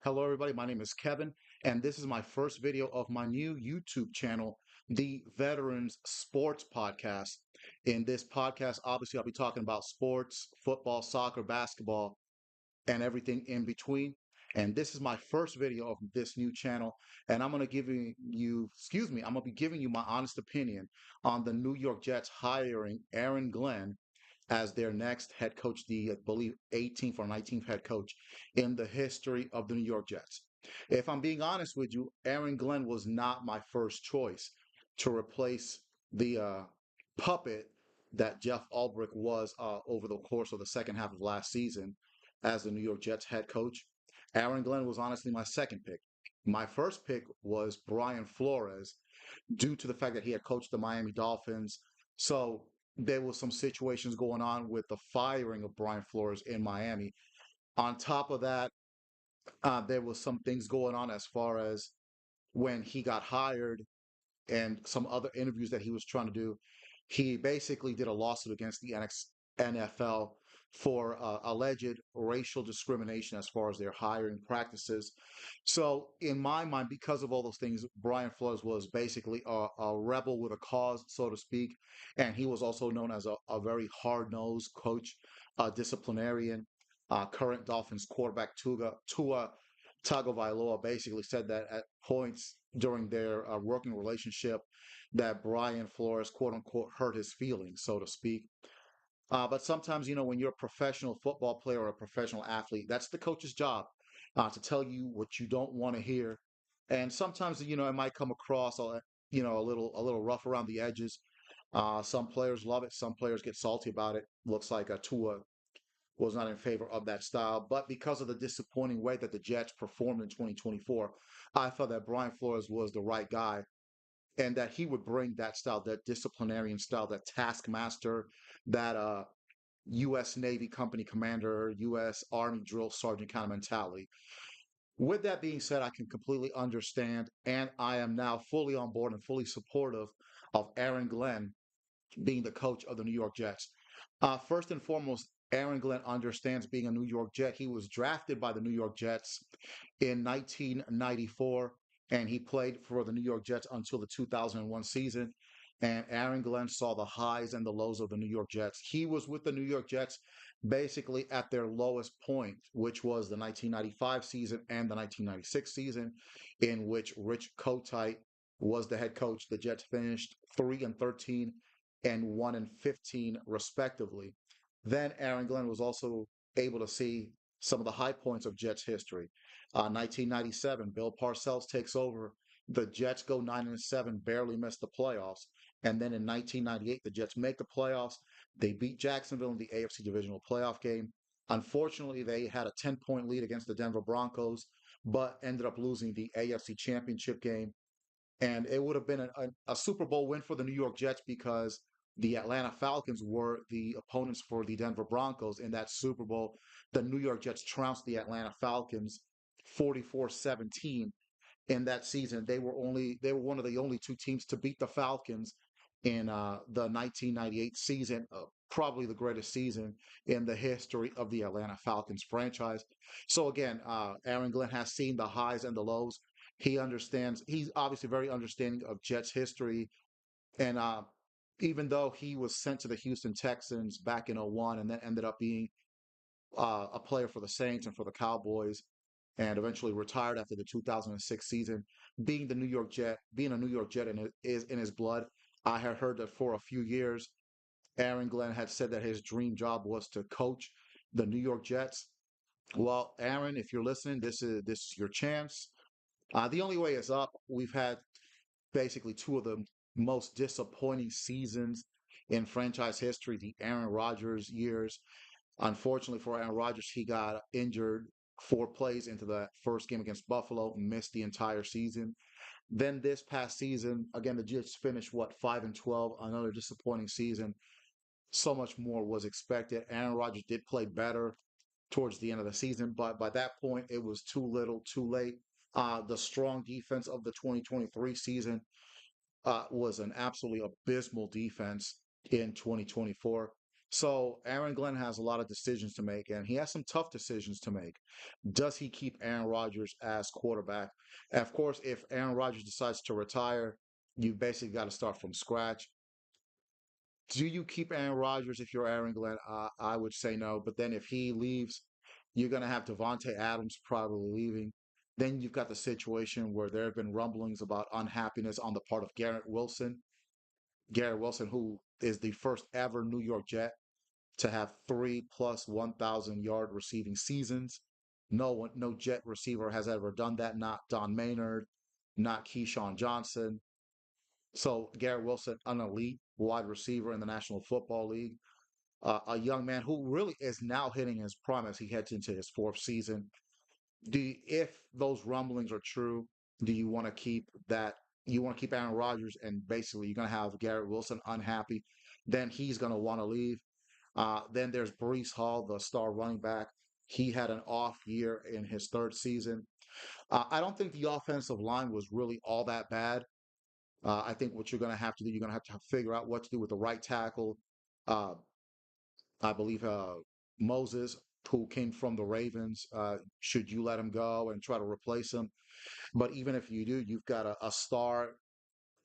Hello, everybody. My name is Kevin, and this is my first video of my new YouTube channel, the Veterans Sports Podcast. In this podcast, obviously, I'll be talking about sports, football, soccer, basketball, and everything in between. And this is my first video of this new channel, and I'm going to I'm going to be giving you my honest opinion on the New York Jets hiring Aaron Glenn as their next head coach, the I believe 18th or 19th head coach in the history of the New York Jets. If I'm being honest with you, Aaron Glenn was not my first choice to replace the puppet that Jeff Ulbrich was over the course of the second half of last season as the New York Jets head coach. Aaron Glenn was honestly my second pick. My first pick was Brian Flores due to the fact that he had coached the Miami Dolphins. So there was some situations going on with the firing of Brian Flores in Miami. On top of that, there was some things going on as far as when he got hired and some other interviews that he was trying to do. He basically did a lawsuit against the NFL for alleged racial discrimination as far as their hiring practices. So, in my mind, because of all those things, Brian Flores was basically a rebel with a cause, so to speak. And he was also known as a very hard nosed coach, disciplinarian. Current Dolphins quarterback Tua Tagovailoa basically said that at points during their working relationship that Brian Flores, quote unquote, hurt his feelings, so to speak. But sometimes, when you're a professional football player or a professional athlete, that's the coach's job to tell you what you don't want to hear. And sometimes, it might come across, a little rough around the edges. Some players love it. Some players get salty about it. Looks like Tua was not in favor of that style. But because of the disappointing way that the Jets performed in 2024, I felt that Brian Flores was the right guy and that he would bring that style, that disciplinarian style, that taskmaster, that U.S. Navy company commander, U.S. Army drill sergeant kind of mentality. With that being said, I can completely understand, and I am now fully on board and fully supportive of Aaron Glenn being the coach of the New York Jets. First and foremost, Aaron Glenn understands being a New York Jet. He was drafted by the New York Jets in 1994, and he played for the New York Jets until the 2001 season. And Aaron Glenn saw the highs and the lows of the New York Jets. He was with the New York Jets basically at their lowest point, which was the 1995 season and the 1996 season, in which Rich Kotite was the head coach. The Jets finished 3-13 and 1-15 respectively. Then Aaron Glenn was also able to see some of the high points of Jets history. 1997, Bill Parcells takes over. The Jets go 9-7, barely miss the playoffs. And then in 1998, the Jets make the playoffs. They beat Jacksonville in the AFC divisional playoff game. Unfortunately, they had a 10-point lead against the Denver Broncos, but ended up losing the AFC championship game. And it would have been a Super Bowl win for the New York Jets because the Atlanta Falcons were the opponents for the Denver Broncos in that Super Bowl. The New York Jets trounced the Atlanta Falcons 44-17 in that season. They were one of the only two teams to beat the Falcons in the 1998 season, probably the greatest season in the history of the Atlanta Falcons franchise. So again, Aaron Glenn has seen the highs and the lows. He understands. He's obviously very understanding of Jets history, and even though he was sent to the Houston Texans back in '01 and then ended up being a player for the Saints and for the Cowboys, and eventually retired after the 2006 season. Being a New York Jet is in his blood. I had heard that for a few years, Aaron Glenn had said that his dream job was to coach the New York Jets. Well, Aaron, if you're listening, this is your chance. The only way is up. We've had basically two of the most disappointing seasons in franchise history, the Aaron Rodgers years. Unfortunately for Aaron Rodgers, he got injured 4 plays into the first game against Buffalo, missed the entire season. Then this past season, again, the Jets finished 5-12, another disappointing season. So much more was expected. Aaron Rodgers did play better towards the end of the season, but by that point, it was too little, too late. The strong defense of the 2023 season was an absolutely abysmal defense in 2024. So Aaron Glenn has a lot of decisions to make, and he has some tough decisions to make. Does he keep Aaron Rodgers as quarterback? And of course, if Aaron Rodgers decides to retire, you basically got to start from scratch. Do you keep Aaron Rodgers if you're Aaron Glenn? I would say no. But then if he leaves, you're going to have Devontae Adams probably leaving. Then you've got the situation where there have been rumblings about unhappiness on the part of Garrett Wilson. Garrett Wilson, who is the first ever New York Jet to have three plus 1,000 yard receiving seasons. No one, no Jet receiver has ever done that. Not Don Maynard, not Keyshawn Johnson. So Garrett Wilson, an elite wide receiver in the National Football League, a young man who really is now hitting his prime as he heads into his fourth season. If those rumblings are true, do you want to keep that? You want to keep Aaron Rodgers, and basically you're going to have Garrett Wilson unhappy. Then he's going to want to leave. Then there's Brees Hall, the star running back. He had an off year in his third season. I don't think the offensive line was really all that bad. I think what you're going to have to do, you're going to have to figure out what to do with the right tackle. Uh, I believe Moses, who came from the Ravens, should you let him go and try to replace him? But even if you do, you've got a star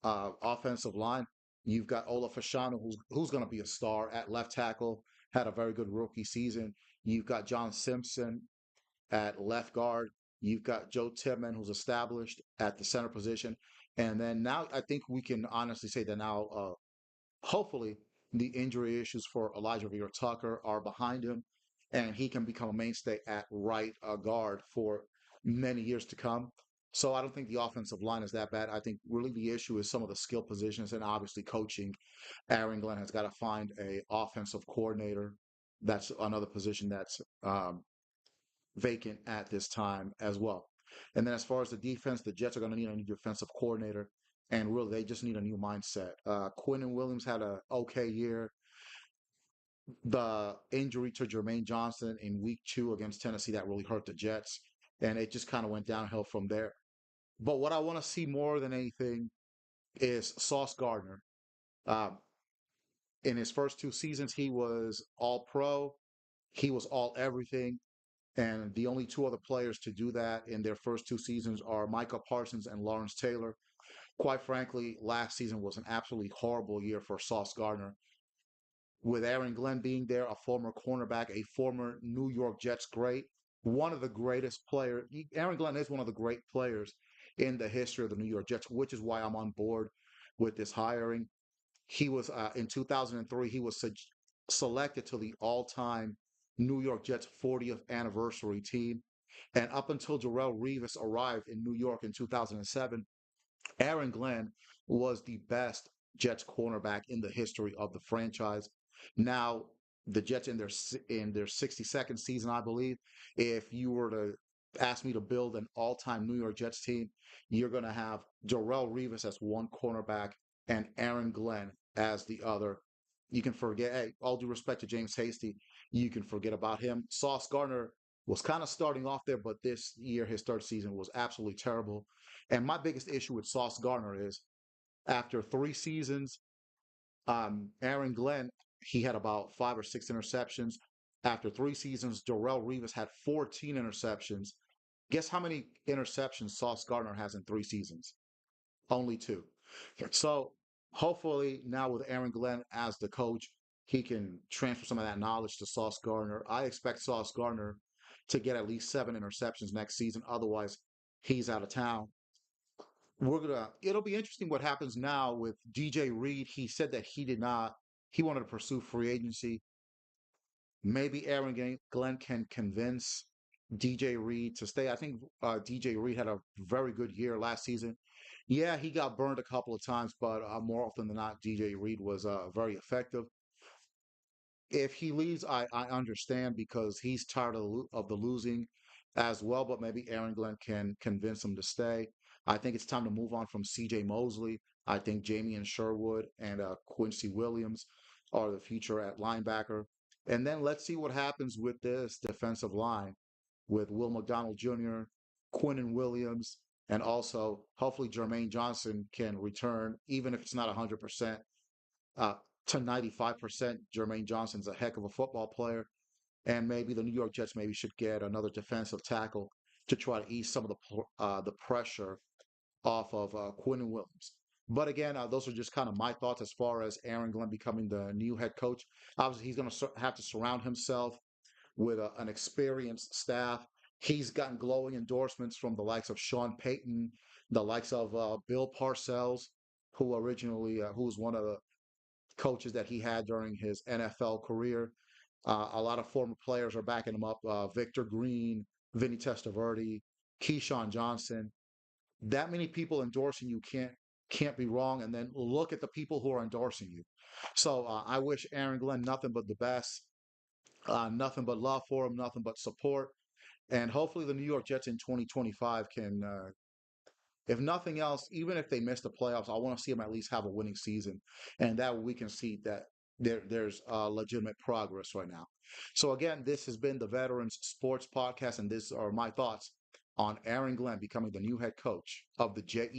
offensive line. You've got Olaf Fashanu, who's going to be a star at left tackle, had a very good rookie season. You've got John Simpson at left guard. You've got Joe Tippmann, who's established at the center position. And then now I think we can honestly say that now, hopefully, the injury issues for Elijah Vera Tucker are behind him, and he can become a mainstay at right guard for many years to come. So I don't think the offensive line is that bad. I think really the issue is some of the skill positions and obviously coaching. Aaron Glenn has got to find a offensive coordinator. That's another position that's vacant at this time as well. And then as far as the defense, the Jets are going to need a new defensive coordinator, and really they just need a new mindset. Quinn Williams had an okay year. The injury to Jermaine Johnson in week 2 against Tennessee that really hurt the Jets, and it just kind of went downhill from there. But what I want to see more than anything is Sauce Gardner. Um, in his first 2 seasons, he was all pro, he was all everything. And the only two other players to do that in their first 2 seasons are Micah Parsons and Lawrence Taylor. Quite frankly, last season was an absolutely horrible year for Sauce Gardner. With Aaron Glenn being there, a former cornerback, a former New York Jets great, one of the greatest players. Aaron Glenn is one of the great players in the history of the New York Jets, which is why I'm on board with this hiring. He was in 2003. He was selected to the all-time New York Jets 40th anniversary team, and up until Darrelle Revis arrived in New York in 2007, Aaron Glenn was the best Jets cornerback in the history of the franchise. Now, the Jets in their 62nd season, I believe, if you were to ask me to build an all-time New York Jets team, you're going to have Darrelle Revis as one cornerback and Aaron Glenn as the other. You can forget, hey, all due respect to James Hasty, you can forget about him. Sauce Gardner was kind of starting off there, but this year, his third season was absolutely terrible. And my biggest issue with Sauce Gardner is after 3 seasons, Aaron Glenn, he had about 5 or 6 interceptions. After 3 seasons, Darrelle Revis had 14 interceptions. Guess how many interceptions Sauce Gardner has in 3 seasons? Only two. So hopefully now with Aaron Glenn as the coach, he can transfer some of that knowledge to Sauce Gardner. I expect Sauce Gardner to get at least 7 interceptions next season. Otherwise, he's out of town. It'll be interesting what happens now with DJ Reed. He said that he wanted to pursue free agency. Maybe Aaron Glenn can convince DJ Reed to stay. I think DJ Reed had a very good year last season. Yeah, he got burned a couple of times, but more often than not, DJ Reed was very effective. If he leaves, I understand because he's tired of the losing as well, but maybe Aaron Glenn can convince him to stay. I think it's time to move on from CJ Mosley. I think Jamie Sherwood and Quincy Williams are the future at linebacker. And then let's see what happens with this defensive line with Will McDonald Jr., Quinton Williams, and also hopefully Jermaine Johnson can return, even if it's not 100%. to 95%. Jermaine Johnson's a heck of a football player, and maybe the New York Jets maybe should get another defensive tackle to try to ease some of the pressure off of Quinn Williams. But again, those are just kind of my thoughts as far as Aaron Glenn becoming the new head coach. Obviously, he's going to have to surround himself with an experienced staff. He's gotten glowing endorsements from the likes of Sean Payton, the likes of Bill Parcells, who was one of the coaches that he had during his NFL career. A lot of former players are backing him up. Victor Green, Vinny Testaverde, Keyshawn Johnson. That many people endorsing you can't be wrong. And then look at the people who are endorsing you. So I wish Aaron Glenn nothing but the best, nothing but love for him, nothing but support, and hopefully the New York Jets in 2025 can, if nothing else, even if they miss the playoffs, I want to see them at least have a winning season, and that way we can see that there's legitimate progress right now. So again, this has been the Veterans Sports Podcast, and these are my thoughts on Aaron Glenn becoming the new head coach of the JE